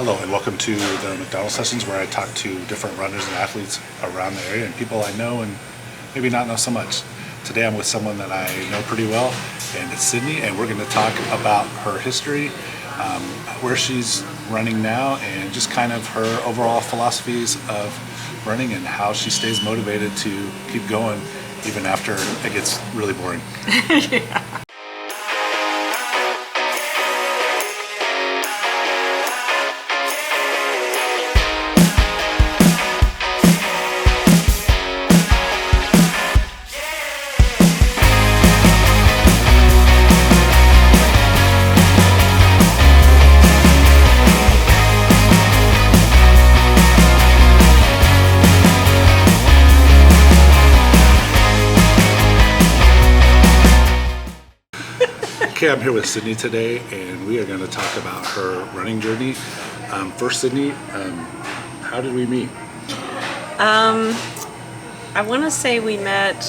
Hello and welcome to the McDonald's sessions where I talk to different runners and athletes around the area and people I know and maybe not know so much. Today I'm with someone that I know pretty well, and it's Sydney, and we're going to talk about her history, where she's running now, and just kind of her overall philosophies of running and how she stays motivated to keep going even after it gets really boring. Yeah. Okay, I'm here with Sydney today, and we are going to talk about her running journey. First, Sydney, how did we meet? I want to say we met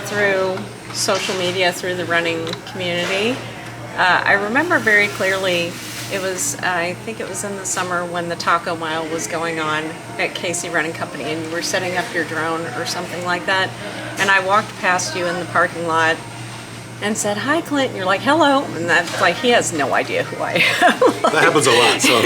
through social media, through the running community. I remember very clearly, I think it was in the summer when the Taco Mile was going on at Casey Running Company, and you were setting up your drone or something like that. And I walked past you in the parking lot and said, "Hi, Clint." And you're like, "Hello." And that's like, he has no idea who I am. That happens a lot, so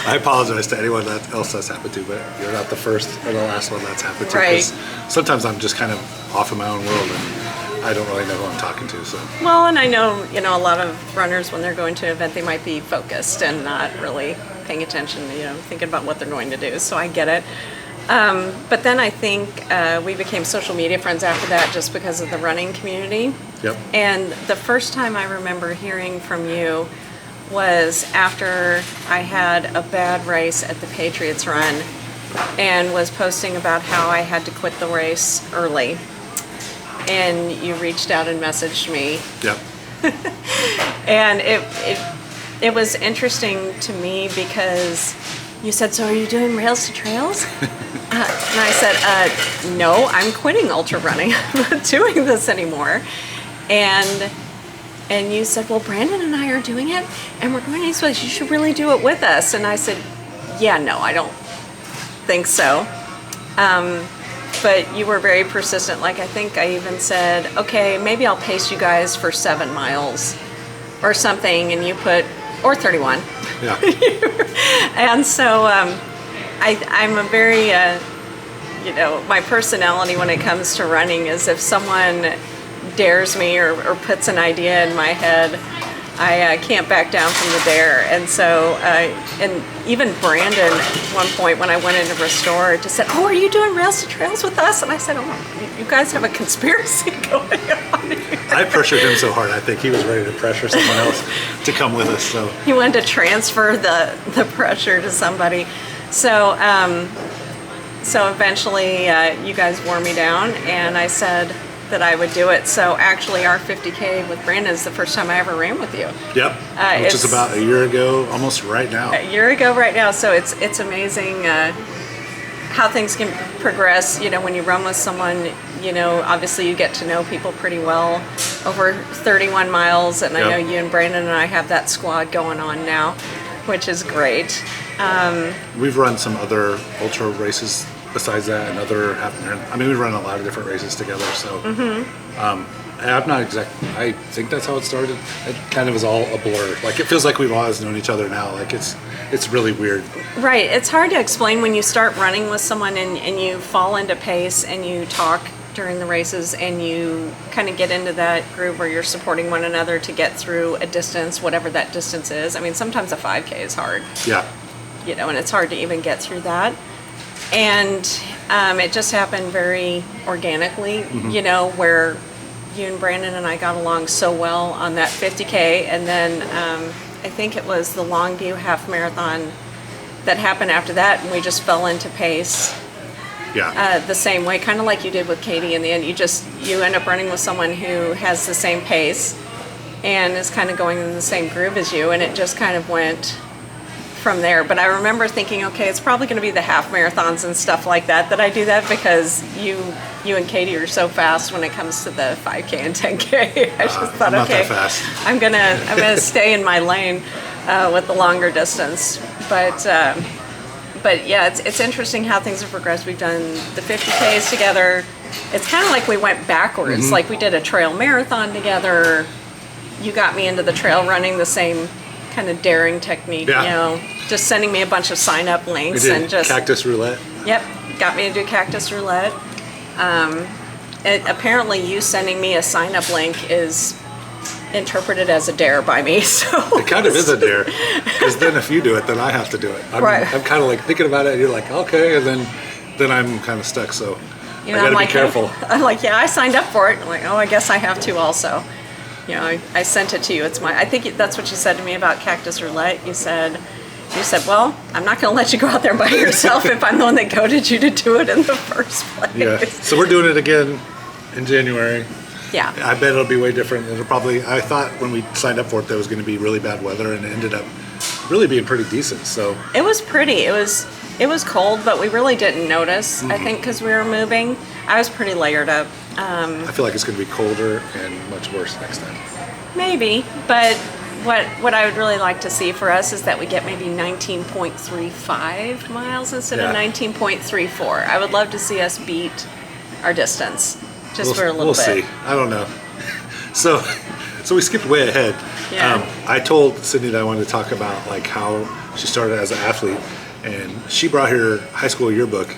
I apologize to anyone else that's happened to, but you're not the first or the last one that's happened to. Right. Sometimes I'm just kind of off in my own world and I don't really know who I'm talking to. So. Well, and I know, a lot of runners, when they're going to an event, they might be focused and not really paying attention, thinking about what they're going to do. So I get it. But then I think we became social media friends after that just because of the running community. Yep. And the first time I remember hearing from you was after I had a bad race at the Patriots Run and was posting about how I had to quit the race early. And you reached out and messaged me. Yep. And it was interesting to me because you said, "So are you doing Rails to Trails?" And I said, "No, I'm quitting ultra running. I'm not doing this anymore." And you said, "Well, Brandon and I are doing it, and we're going to East West. You should really do it with us." And I said, "Yeah, no, I don't think so." But you were very persistent. Like, I think I even said, "Okay, maybe I'll pace you guys for 7 miles or something," and you put, or 31. Yeah. And so I'm a very, my personality when it comes to running is if someone dares me or puts an idea in my head, I can't back down from the dare. And so, and even Brandon, at one point when I went into Restore, just said, "Oh, are you doing Rails to Trails with us?" And I said, "Oh, you guys have a conspiracy going on here." I pressured him so hard, I think he was ready to pressure someone else to come with us. So he wanted to transfer the pressure to somebody. So, so eventually you guys wore me down, and I said that I would do it. So actually our 50K with Brandon is the first time I ever ran with you. Yep, which is about a year ago, almost right now. A year ago right now. So it's amazing how things can progress. When you run with someone, obviously you get to know people pretty well over 31 miles. And I know you and Brandon and I have that squad going on now, which is great. We've run some other ultra races besides that, and other half marathon. I mean, we run a lot of different races together. So, I'm not I think that's how it started. It kind of is all a blur. Like, it feels like we've always known each other now. Like, it's really weird. Right. It's hard to explain when you start running with someone and you fall into pace and you talk during the races and you kind of get into that groove where you're supporting one another to get through a distance, whatever that distance is. I mean, sometimes a 5K is hard. Yeah. And it's hard to even get through that. And it just happened very organically, where you and Brandon and I got along so well on that 50K. And then I think it was the Longview half marathon that happened after that, and we just fell into pace. Yeah. The same way, kind of like you did with Katie in the end. You end up running with someone who has the same pace and is kind of going in the same groove as you, and it just kind of went from there. But I remember thinking, okay, it's probably going to be the half marathons and stuff like that I do that, because you and Katie are so fast when it comes to the 5K and 10K. I just thought, I'm not okay, that fast. I'm gonna stay in my lane. with the longer distance. But yeah, it's interesting how things have progressed. We've done the 50Ks together. It's kind of like we went backwards. Like we did a trail marathon together. You got me into the trail running, the same kind of daring technique, Yeah. you know, just sending me a bunch of sign-up links We did and just cactus roulette. Yep, got me to do cactus roulette. Apparently, you sending me a sign-up link is interpreted as a dare by me. So It kind of is a dare, because then if you do it, then I have to do it. Right. I'm kind of like thinking about it, and you're like, okay, and then I'm kind of stuck. So you know, I got to I'm be like, careful. hey, I'm like, yeah, I signed up for it. I'm like, oh, I guess I have to also. You know, I sent it to you. It's I think that's what you said to me about cactus roulette. You said, well, I'm not going to let you go out there by yourself if I'm the one that goaded you to do it in the first place. Yeah. So we're doing it again in January. Yeah. I bet it'll be way different. I thought when we signed up for it there was going to be really bad weather, and it ended up really being pretty decent. So It was pretty. It was cold, but we really didn't notice. I think because we were moving. I was pretty layered up. I feel like it's going to be colder and much worse next time. Maybe, but what I would really like to see for us is that we get maybe 19.35 miles instead of Yeah. 19.34. I would love to see us beat our distance just for a little we'll bit. see. I don't know. So we skipped way ahead. Yeah. I told Sydney that I wanted to talk about like how she started as an athlete, and she brought her high school yearbook,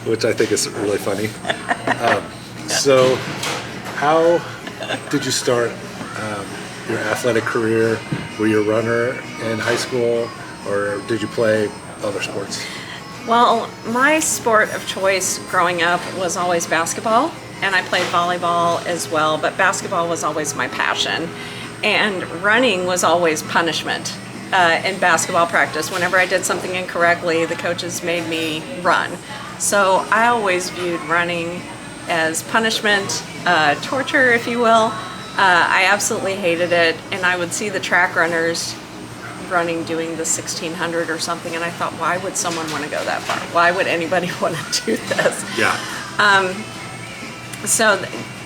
which I think is really funny. So how did you start your athletic career? Were you a runner in high school, or did you play other sports? Well, my sport of choice growing up was always basketball, and I played volleyball as well, but basketball was always my passion. And running was always punishment in basketball practice. Whenever I did something incorrectly, the coaches made me run. So I always viewed running as punishment, torture, if you will. I absolutely hated it, and I would see the track runners running doing the 1600 or something, and I thought, why would someone want to go that far? Why would anybody want to do this? Yeah. So,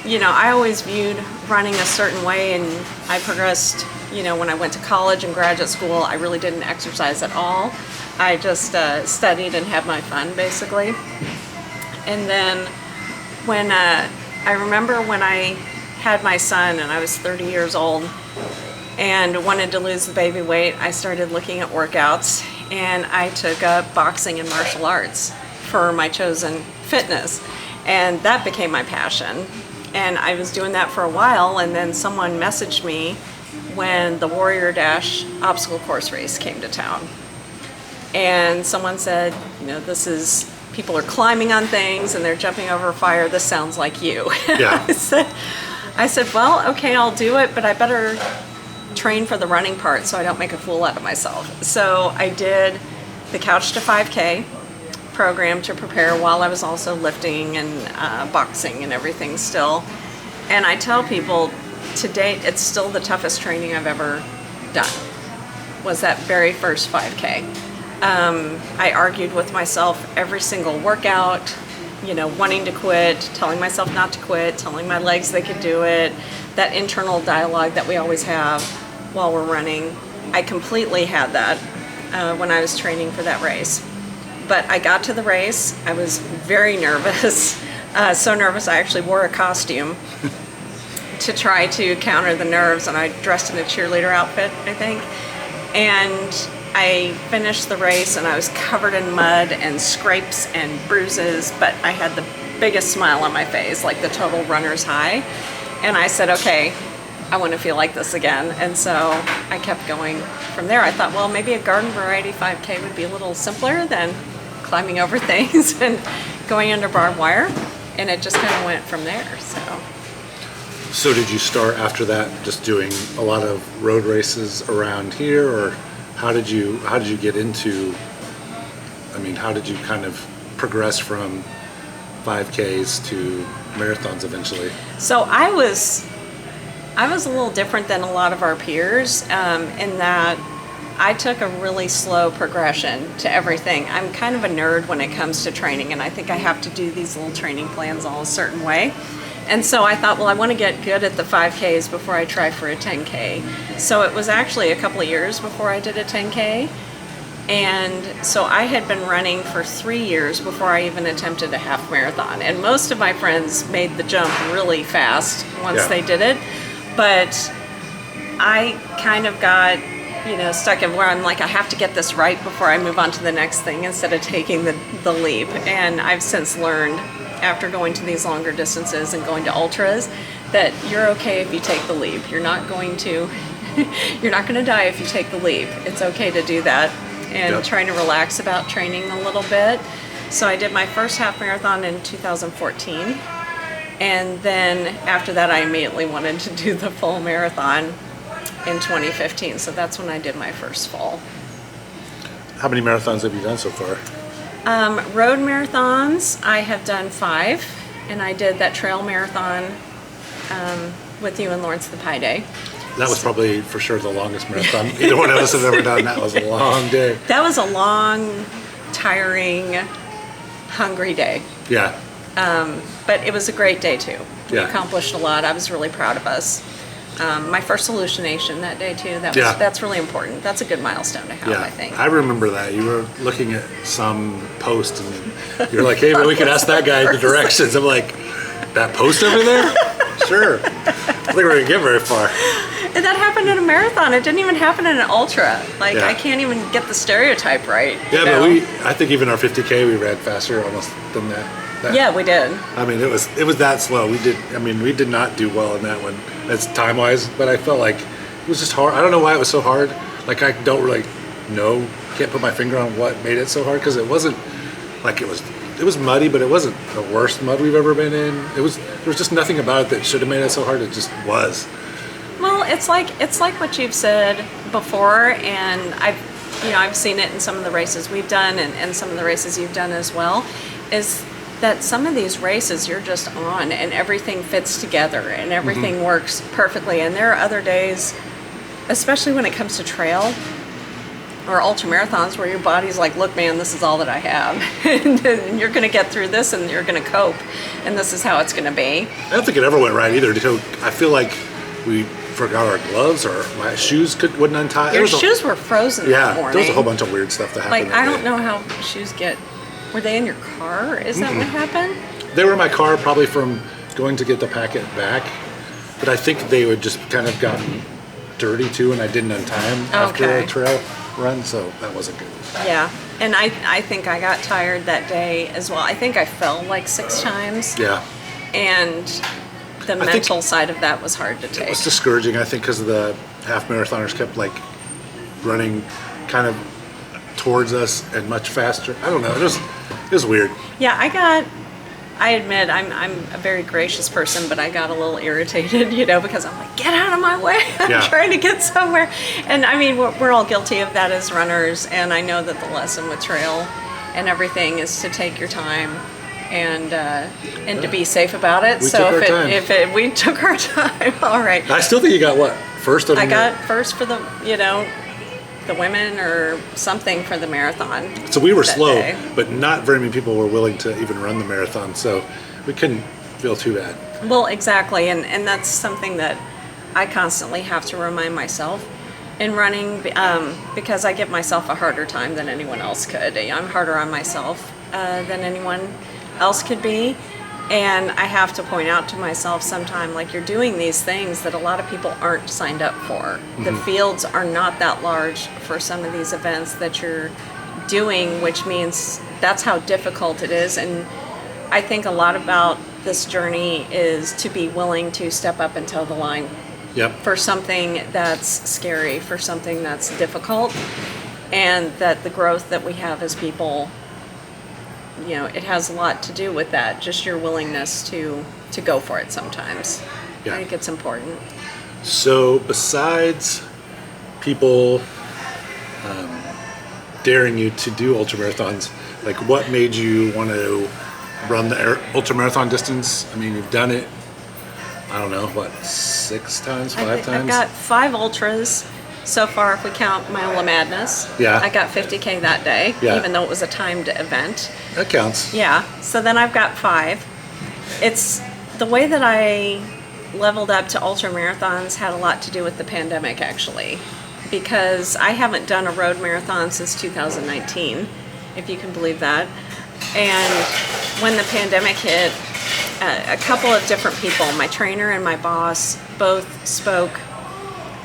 you know, I always viewed running a certain way, and I progressed, you know, when I went to college and graduate school, I really didn't exercise at all. I just studied and had my fun, basically. And then when I remember when I had my son and I was 30 years old and wanted to lose the baby weight, I started looking at workouts, and I took up boxing and martial arts for my chosen fitness, and that became my passion. And I was doing that for a while, and then someone messaged me when the Warrior Dash obstacle course race came to town. And someone said, you know, people are climbing on things and they're jumping over fire. This sounds like you. Yeah. I said, well, okay, I'll do it, but I better train for the running part so I don't make a fool out of myself. So I did the Couch to 5K program to prepare while I was also lifting and boxing and everything still. And I tell people, to date, it's still the toughest training I've ever done, was that very first 5K. I argued with myself every single workout, you know, wanting to quit, telling myself not to quit, telling my legs they could do it, that internal dialogue that we always have while we're running. I completely had that when I was training for that race. But I got to the race, I was very nervous, so nervous I actually wore a costume to try to counter the nerves, and I dressed in a cheerleader outfit, I think. And I finished the race and I was covered in mud and scrapes and bruises, but I had the biggest smile on my face, like the total runner's high. And I said, okay, I want to feel like this again. And so I kept going from there. I thought, well, maybe a garden variety 5K would be a little simpler than climbing over things and going under barbed wire. And it just kind of went from there, So did you start after that just doing a lot of road races around here, or how did you get into, how did you kind of progress from 5Ks to marathons eventually? So I was a little different than a lot of our peers in that I took a really slow progression to everything. I'm kind of a nerd when it comes to training, and I think I have to do these little training plans all a certain way. And so I thought, well, I want to get good at the 5Ks before I try for a 10K. So it was actually a couple of years before I did a 10K. And so I had been running for 3 years before I even attempted a half marathon. And most of my friends made the jump really fast once they did it. But I kind of got, stuck in where I'm like, I have to get this right before I move on to the next thing instead of taking the leap. And I've since learned, after going to these longer distances and going to ultras, that you're okay if you take the leap. You're not going to die if you take the leap. It's okay to do that, and trying to relax about training a little bit. So I did my first half marathon in 2014, and then after that I immediately wanted to do the full marathon in 2015. So that's when I did my first full. How many marathons have you done so far? Road marathons, I have done 5, and I did that trail marathon with you and Lawrence the Pi Day. That was probably for sure the longest marathon either one of us have ever done. That was a long day. That was a long, tiring, hungry day. Yeah. But it was a great day too. We Yeah. accomplished a lot. I was really proud of us. My first hallucination that day too. That's really important. That's a good milestone to have, I think. I remember that. You were looking at some post and you're like, hey, but we could ask that guy the directions. I'm like, that post over there? Sure. I think we're going to get very far. And that happened in a marathon. It didn't even happen in an ultra. Like, Yeah. I can't even get the stereotype right. Yeah, you but know? I think even our 50K, we ran faster almost than that. Yeah, we did. I mean, it was that slow. We did not do well in that one. That's time-wise, but I felt like it was just hard. I don't know why it was so hard. Like, I don't really know, can't put my finger on what made it so hard, because it wasn't like it was muddy, but it wasn't the worst mud we've ever been in. There was just nothing about it that should have made it so hard. It just was. Well, it's like what you've said before, and I've seen it in some of the races we've done and some of the races you've done as well, is that some of these races you're just on and everything fits together and everything works perfectly. And there are other days, especially when it comes to trail or ultramarathons, where your body's like, look, man, this is all that I have. And you're going to get through this and you're going to cope. And this is how it's going to be. I don't think it ever went right either. So I feel like we forgot our gloves, or my shoes wouldn't untie. Your shoes were frozen that morning. There was a whole bunch of weird stuff that happened. Like, I don't know how shoes get... Were they in your car? Is that what happened? They were in my car probably from going to get the packet back, but I think they would just kind of gotten dirty too, and I didn't untie them after a trail run, so that wasn't good. Yeah, and I think I got tired that day as well. I think I fell like 6 times. Yeah. And the mental side of that was hard to take. It was discouraging, I think, because the half marathoners kept like running kind of towards us and much faster. I don't know. It was weird. Yeah, I admit I'm a very gracious person, but I got a little irritated, because I'm like, get out of my way. I'm trying to get somewhere. And I mean, we're all guilty of that as runners. And I know that the lesson with trail and everything is to take your time and to be safe about it. We took our time. We took our time, all right. I still think you got what? First? I got first for the women or something for the marathon. So we were slow, day. but not very many people were willing to even run the marathon, so we couldn't feel too bad. Well, exactly, and that's something that I constantly have to remind myself in running, because I give myself a harder time than anyone else could. I'm harder on myself than anyone else could be. And I have to point out to myself sometime, like, you're doing these things that a lot of people aren't signed up for. The fields are not that large for some of these events that you're doing, which means that's how difficult it is. And I think a lot about this journey is to be willing to step up and toe the line. Yep. For something that's scary, for something that's difficult, and that the growth that we have as people, it has a lot to do with that, just your willingness to go for it sometimes. Yeah. I think it's important. So besides people daring you to do ultramarathons, like, what made you want to run the ultramarathon distance? I mean, you've done it, I don't know, what, 6 times, 5 times? I've got 5 ultras so far, if we count Mile of Madness. Yeah. I got 50K that day, Yeah. even though it was a timed event. That counts. Yeah, so then I've got 5. It's the way that I leveled up to ultramarathons had a lot to do with the pandemic, actually, because I haven't done a road marathon since 2019, if you can believe that. And when the pandemic hit, a couple of different people, my trainer and my boss, both spoke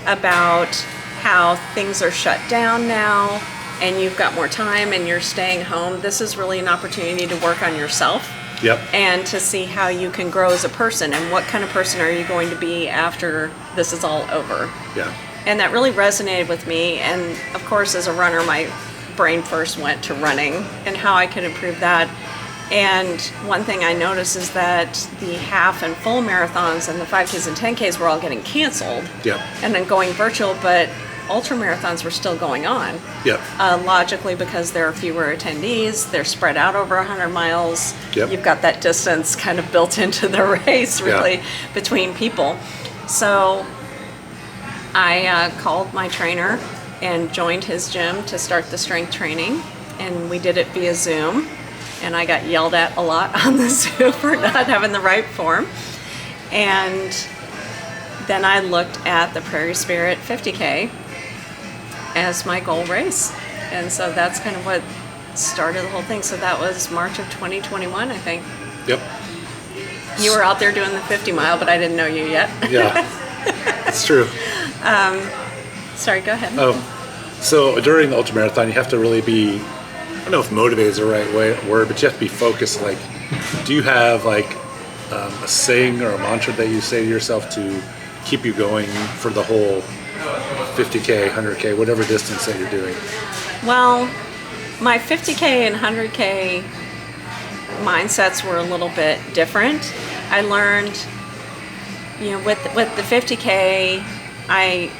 about how things are shut down now and you've got more time and you're staying home. This is really an opportunity to work on yourself. Yep. And to see how you can grow as a person and what kind of person are you going to be after this is all over. Yeah. And that really resonated with me. And of course, as a runner, my brain first went to running and how I could improve that. And one thing I noticed is that the half and full marathons and the 5Ks and 10Ks were all getting canceled. Yep. And then going virtual, but ultra marathons were still going on. Yep. Logically, because there are fewer attendees, they're spread out over 100 miles. Yep. You've got that distance kind of built into the race, really, between people. So I called my trainer and joined his gym to start the strength training, and we did it via Zoom. And I got yelled at a lot on the Zoom for not having the right form. And then I looked at the Prairie Spirit 50K as my goal race. And so that's kind of what started the whole thing. So that was March of 2021, I think. Yep. You were out there doing the 50 mile, but I didn't know you yet. Yeah. It's true. Sorry, go ahead. So during the ultramarathon, you have to really be, I don't know if motivated is the right word, but you have to be focused. Like, do you have like a saying or a mantra that you say to yourself to keep you going for the whole 50K, 100K, whatever distance that you're doing? Well, my 50K and 100K mindsets were a little bit different. I learned, with the 50K, I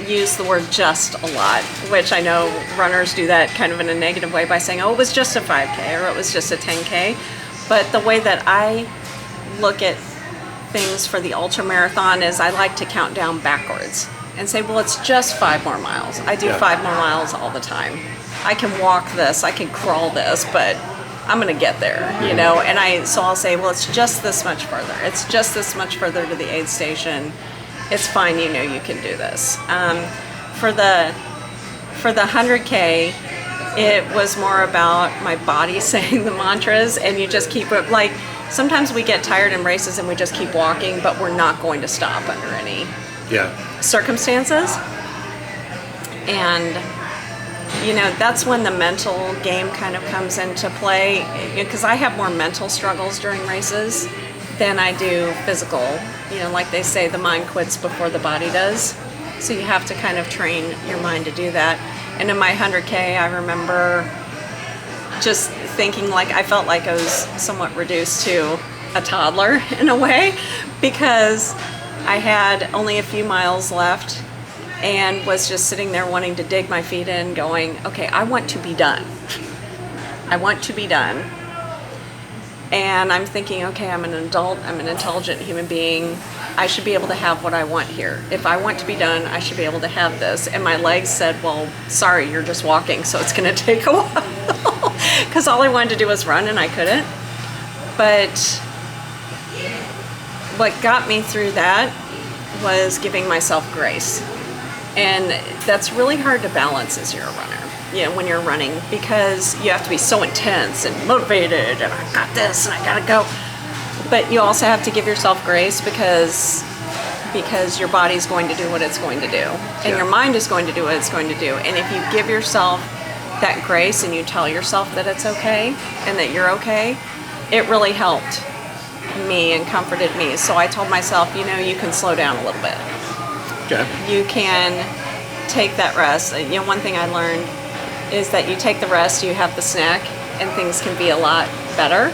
use the word just a lot, which I know runners do that kind of in a negative way by saying, oh, it was just a 5K or it was just a 10K. But the way that I look at things for the ultra marathon is I like to count down backwards and say, well, it's just 5 more miles. I do 5 more miles all the time. I can walk this, I can crawl this, but I'm going to get there, And so I'll say, well, it's just this much further. It's just this much further to the aid station. It's fine, you can do this. For the 100K, it was more about my body saying the mantras, and you just keep it, like, sometimes we get tired in races and we just keep walking, but we're not going to stop under any circumstances. And, that's when the mental game kind of comes into play, because I have more mental struggles during races than I do physical. Like they say, the mind quits before the body does. So you have to kind of train your mind to do that. And in my 100K, I remember just thinking I felt like I was somewhat reduced to a toddler in a way, because I had only a few miles left and was just sitting there wanting to dig my feet in, going, okay, I want to be done. I want to be done. And I'm thinking, okay, I'm an adult, I'm an intelligent human being. I should be able to have what I want here. If I want to be done, I should be able to have this. And my legs said, well, sorry, you're just walking, so it's going to take a while. Because all I wanted to do was run, and I couldn't. But what got me through that was giving myself grace. And that's really hard to balance as you're a runner. When you're running, because you have to be so intense and motivated, and I got this and I gotta go. But you also have to give yourself grace because your body's going to do what it's going to do, and your mind is going to do what it's going to do. And if you give yourself that grace and you tell yourself that it's okay and that you're okay, it really helped me and comforted me. So I told myself, you can slow down a little bit. Okay. You can take that rest. One thing I learned is that you take the rest, you have the snack, and things can be a lot better.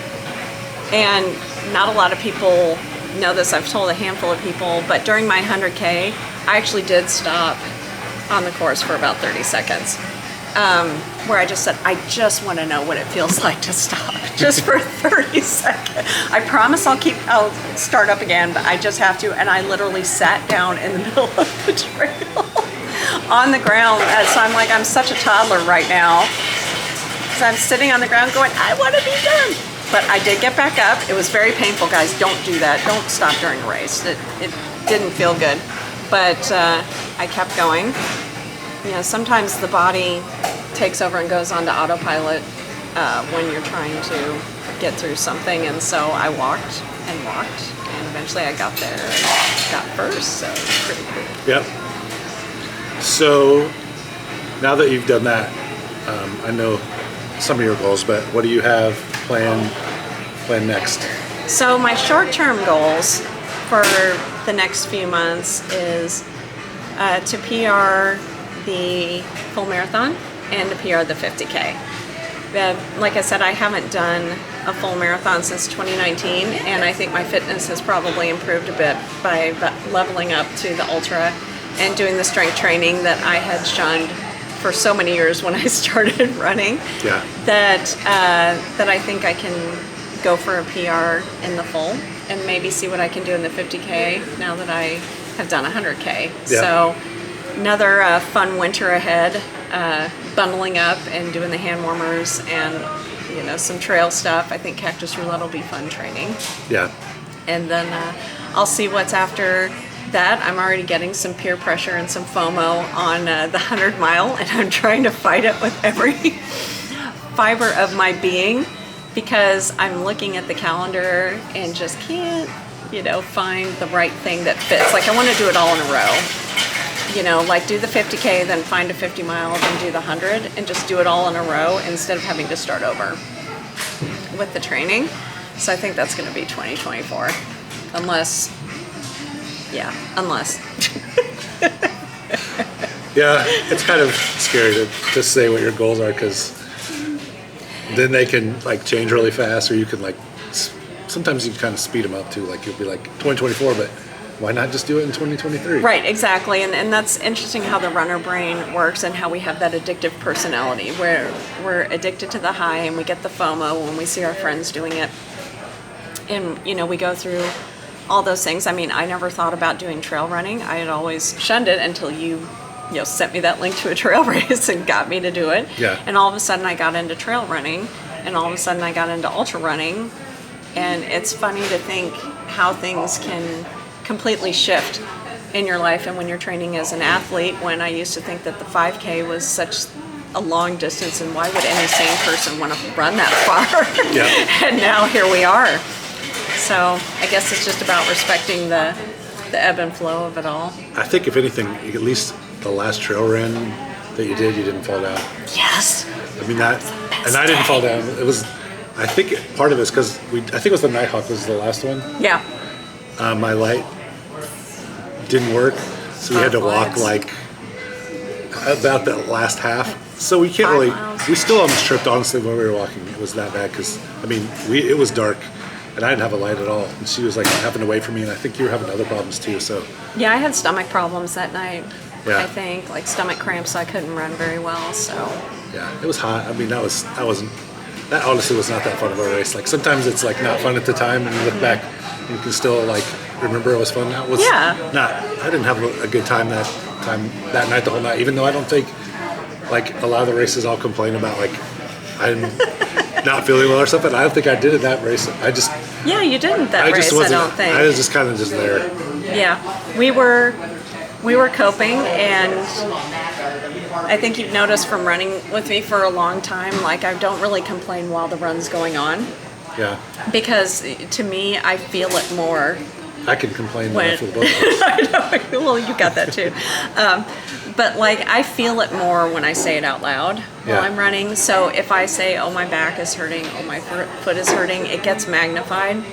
And not a lot of people know this. I've told a handful of people, but during my 100K, I actually did stop on the course for about 30 seconds, where I just said, I just want to know what it feels like to stop, just for 30 seconds. I promise I'll start up again, but I just have to. And I literally sat down in the middle of the trail on the ground. So I'm such a toddler right now, because I'm sitting on the ground going, I want to be done. But I did get back up. It was very painful, guys. Don't do that. Don't stop during a race. It didn't feel good. But I kept going. You know, sometimes the body takes over and goes onto autopilot when you're trying to get through something. And so I walked and walked, and eventually I got there and got first. So it was pretty cool. Yep. So now that you've done that, I know some of your goals, but what do you have planned next? So my short-term goals for the next few months is to PR the full marathon and to PR the 50K. Like I said, I haven't done a full marathon since 2019, and I think my fitness has probably improved a bit by leveling up to the ultra and doing the strength training that I had shunned for so many years when I started running. Yeah. That I think I can go for a PR in the full and maybe see what I can do in the 50K now that I have done 100K. Yeah. So another fun winter ahead, bundling up and doing the hand warmers and, you know, some trail stuff. I think Cactus Roulette will be fun training. Yeah. And then I'll see what's after that. I'm already getting some peer pressure and some FOMO on the 100 mile, and I'm trying to fight it with every fiber of my being because I'm looking at the calendar and just can't, you know, find the right thing that fits. Like I want to do it all in a row. You know, like do the 50K, then find a 50 mile, then do the 100, and just do it all in a row instead of having to start over with the training. So I think that's going to be 2024, unless. Yeah, it's kind of scary to say what your goals are because then they can like change really fast, or you can like sometimes you can kind of speed them up too. Like you'll be like 2024, but why not just do it in 2023? Right, exactly. And that's interesting how the runner brain works and how we have that addictive personality where we're addicted to the high and we get the FOMO when we see our friends doing it. And, you know, we go through all those things. I mean, I never thought about doing trail running. I had always shunned it until you sent me that link to a trail race and got me to do it. Yeah. And all of a sudden I got into trail running, and all of a sudden I got into ultra running. And it's funny to think how things can completely shift in your life and when you're training as an athlete, when I used to think that the 5K was such a long distance and why would any sane person want to run that far? Yeah. And now here we are. So I guess it's just about respecting the ebb and flow of it all. I think if anything, at least the last trail run that you didn't fall down. Yes. I mean that, and I didn't fall down. It was, I think part of it's because I think it was the Nighthawk was the last one. Yeah. My light didn't work, so we had to walk like about the last half. So we can't 5 really. miles. We still almost tripped honestly when we were walking. It was that bad because I mean it was dark, and I didn't have a light at all. And she was like having to wait for me, and I think you were having other problems too. So Yeah, I had stomach problems that night. Yeah. I think like stomach cramps. So I couldn't run very well. So yeah, it was hot. I mean that honestly was not that fun of a race. Like sometimes it's like not fun at the time, and you look back, and you can still like remember it was fun. That was not. I didn't have a good time that night, the whole night. Even though I don't think like a lot of the races I'll complain about like I'm not feeling well or something. I don't think I did in that race. yeah, you didn't that race. I don't think. I was just kind of just there. Yeah, we were coping, and I think you've noticed from running with me for a long time, like I don't really complain while the run's going on, Yeah, because to me, I feel it more. I can complain When- for the both of us. I know, well, you got that too. But like I feel it more when I say it out loud Yeah. while I'm running. So if I say, oh, my back is hurting, oh, my foot is hurting, it gets magnified.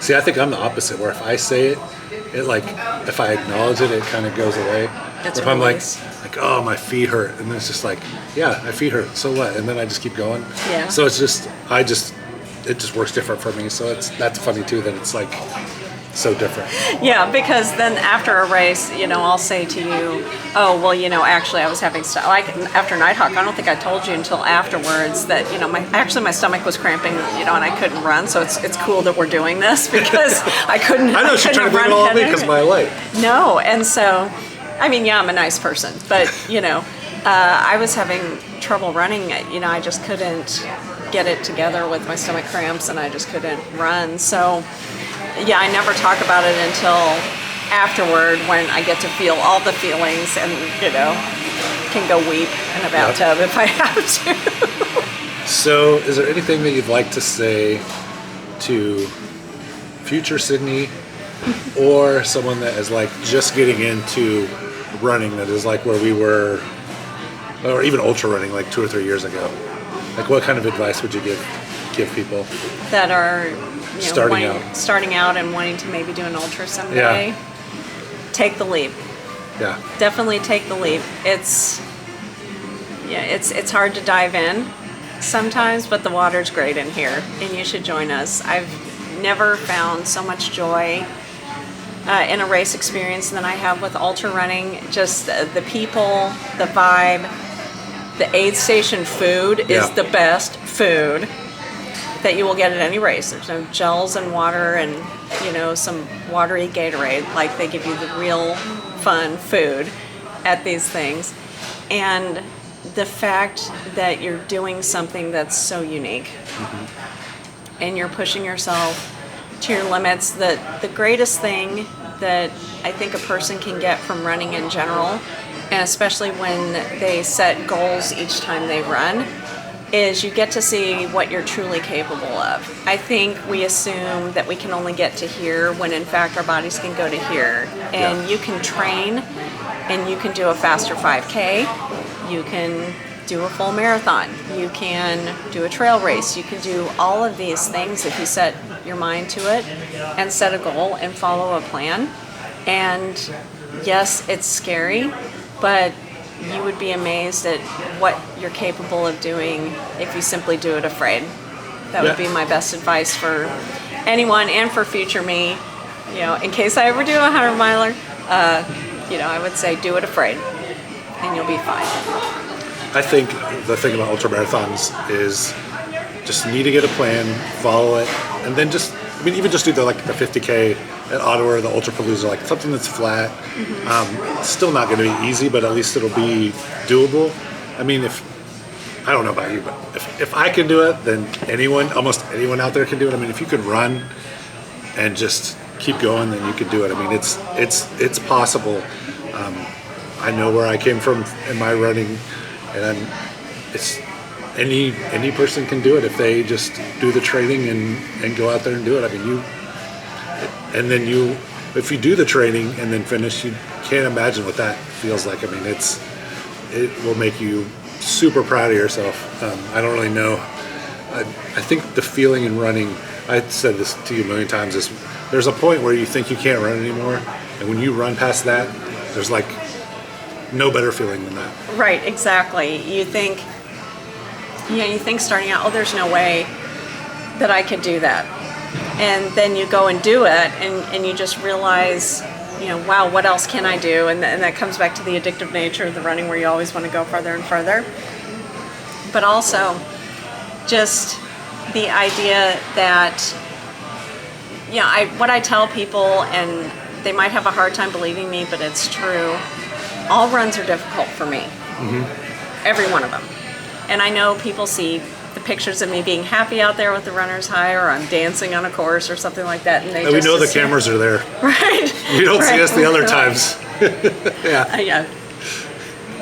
See, I think I'm the opposite. Where if I say it, like if I acknowledge it, it kind of goes away. It's If I'm like, release. oh, my feet hurt, and then it's just like, yeah, my feet hurt. So what? And then I just keep going. Yeah. So it's just, it just works different for me. So that's funny too that it's like so different. Yeah, because then after a race, I'll say to you, oh, well, actually I was having like after Nighthawk, I don't think I told you until afterwards that, my stomach was cramping, and I couldn't run. So it's cool that we're doing this because I couldn't. I know she's trying to blame it all on me because of my light. No, and so, I mean, yeah, I'm a nice person, but I was having trouble running. I just couldn't get it together with my stomach cramps, and I just couldn't run. So, yeah, I never talk about it until afterward, when I get to feel all the feelings, and can go weep in a bathtub if I have to. So, is there anything that you'd like to say to future Sydney, or someone that is like just getting into running, that is like where we were, or even ultra running like 2 or 3 years ago? Like, what kind of advice would you give people that are starting out and wanting to maybe do an ultra someday? Yeah. Take the leap. Yeah. Definitely take the leap. It's hard to dive in sometimes, but the water's great in here, and you should join us. I've never found so much joy in a race experience than I have with ultra running. Just the people, the vibe. The aid station food is the best food that you will get at any race. There's no gels and water and some watery Gatorade. Like, they give you the real fun food at these things. And the fact that you're doing something that's so unique, and you're pushing yourself to your limits. The greatest thing that I think a person can get from running in general, and especially when they set goals each time they run, is you get to see what you're truly capable of. I think we assume that we can only get to here, when in fact our bodies can go to here. And you can train, and you can do a faster 5K, you can do a full marathon, you can do a trail race, you can do all of these things if you set your mind to it and set a goal and follow a plan. And yes, it's scary, but you would be amazed at what you're capable of doing if you simply do it afraid. That would be my best advice for anyone, and for future me. In case I ever do a 100-miler, I would say do it afraid, and you'll be fine. I think the thing about ultramarathons is just need to get a plan, follow it, and then even just do the 50K at Ottawa or the Ultrapalooza, like something that's flat. It's still not going to be easy, but at least it'll be doable. I mean, I don't know about you, but if I can do it, then almost anyone out there can do it. I mean, if you could run and just keep going, then you could do it. I mean, it's possible. I know where I came from in my running, and it's any person can do it if they just do the training and go out there and do it. I mean, if you do the training and then finish, you can't imagine what that feels like. I mean, it will make you super proud of yourself. I don't really know. I think the feeling in running, I said this to you a million times, is there's a point where you think you can't run anymore, and when you run past that, there's like no better feeling than that. Right, exactly. You think starting out, there's no way that I could do that. And then you go and do it, and you just realize, wow, what else can I do? And that comes back to the addictive nature of the running, where you always want to go further and further. But also, just the idea that, what I tell people, and they might have a hard time believing me, but it's true, all runs are difficult for me. Every one of them. And I know people see the pictures of me being happy out there with the runner's high, or I'm dancing on a course or something like that, and we know the cameras are there. Right. You don't see us the other times. Yeah.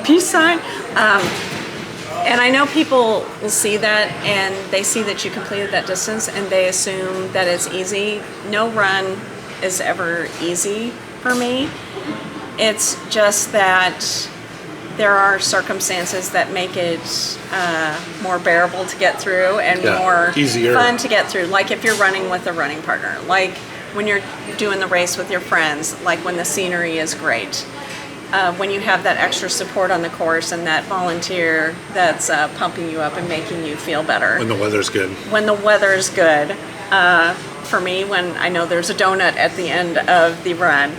Peace sign. And I know people will see that, and they see that you completed that distance, and they assume that it's easy. No run is ever easy for me. It's just that there are circumstances that make it more bearable to get through, and more easier, fun to get through. Like if you're running with a running partner, like when you're doing the race with your friends, like when the scenery is great, when you have that extra support on the course and that volunteer that's pumping you up and making you feel better. When the weather's good. When the weather's good. For me, when I know there's a donut at the end of the run.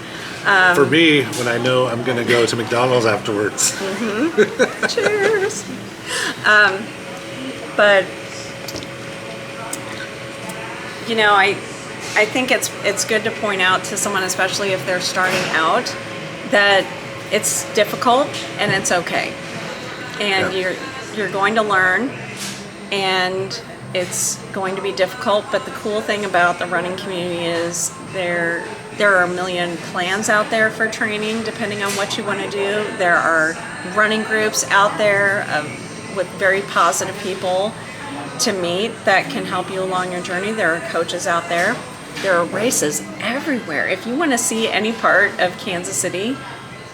For me, when I know I'm going to go to McDonald's afterwards. Cheers. But I think it's good to point out to someone, especially if they're starting out, that it's difficult and it's okay. And you're going to learn, and it's going to be difficult, but the cool thing about the running community is there are a million plans out there for training depending on what you want to do. There are running groups out there with very positive people to meet that can help you along your journey. There are coaches out there. There are races everywhere. If you want to see any part of Kansas City,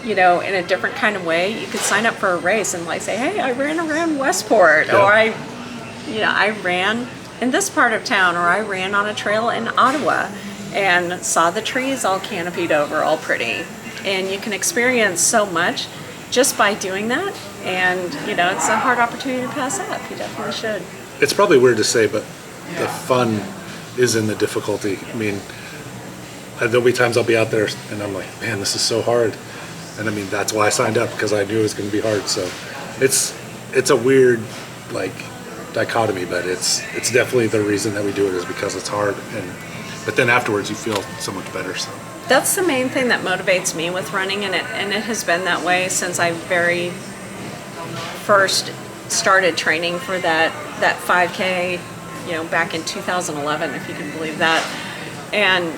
in a different kind of way, you could sign up for a race and say, hey, I ran around Westport, Yeah. or I ran in this part of town, or I ran on a trail in Ottawa and saw the trees all canopied over, all pretty. And you can experience so much just by doing that. And, it's a hard opportunity to pass up. You definitely should. It's probably weird to say, but the fun is in the difficulty. I mean, there'll be times I'll be out there and I'm like, man, this is so hard. And I mean, that's why I signed up, because I knew it was going to be hard. So it's a weird, dichotomy, but it's definitely the reason that we do it is because it's hard. But then afterwards you feel so much better. So that's the main thing that motivates me with running, and it has been that way since I very first started training for that 5K, back in 2011, if you can believe that. And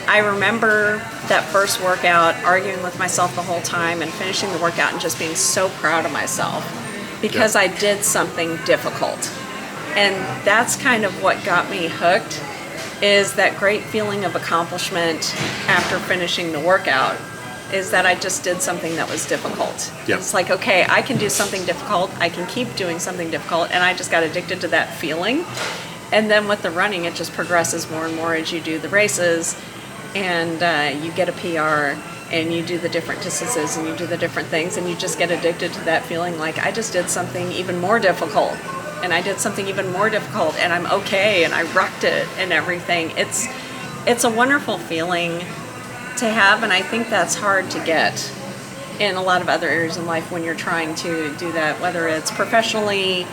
I remember that first workout, arguing with myself the whole time and finishing the workout and just being so proud of myself because I did something difficult. And that's kind of what got me hooked, is that great feeling of accomplishment after finishing the workout, is that I just did something that was difficult. Yep. It's like, okay, I can do something difficult, I can keep doing something difficult, and I just got addicted to that feeling. And then with the running, it just progresses more and more as you do the races, and you get a PR, and you do the different distances, and you do the different things, and you just get addicted to that feeling like, I just did something even more difficult, and I did something even more difficult, and I'm okay, and I rocked it, and everything. It's a wonderful feeling to have, and I think that's hard to get in a lot of other areas in life when you're trying to do that, whether it's professionally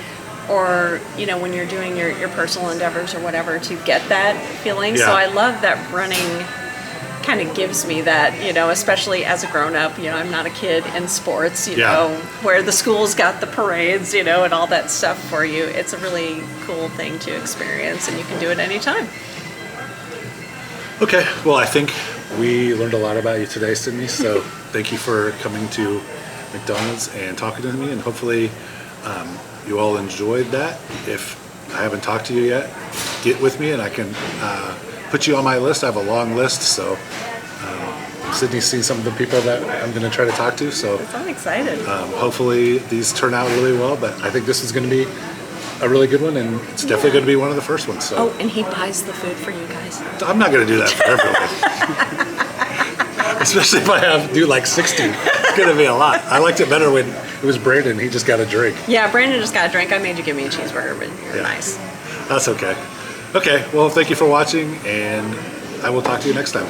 or when you're doing your personal endeavors or whatever, to get that feeling. Yeah. So I love that running kind of gives me that, especially as a grown-up. I'm not a kid in sports, where the school's got the parades, and all that stuff for you. It's a really cool thing to experience, and you can do it anytime. Okay, well, I think we learned a lot about you today, Sydney, so thank you for coming to McDonald's and talking to me, and hopefully you all enjoyed that. If I haven't talked to you yet, get with me and I can put you on my list. I have a long list, so Sydney's seen some of the people that I'm going to try to talk to, so I'm excited. hopefully these turn out really well, but I think this is going to be a really good one, and it's definitely going to be one of the first ones. So. Oh, and he buys the food for you guys. I'm not going to do that for everyone. Especially if I do 60. It's going to be a lot. I liked it better when it was Brandon. He just got a drink. Yeah, Brandon just got a drink. I made you give me a cheeseburger, but you're nice. That's okay. Okay, well, thank you for watching, and I will talk to you next time.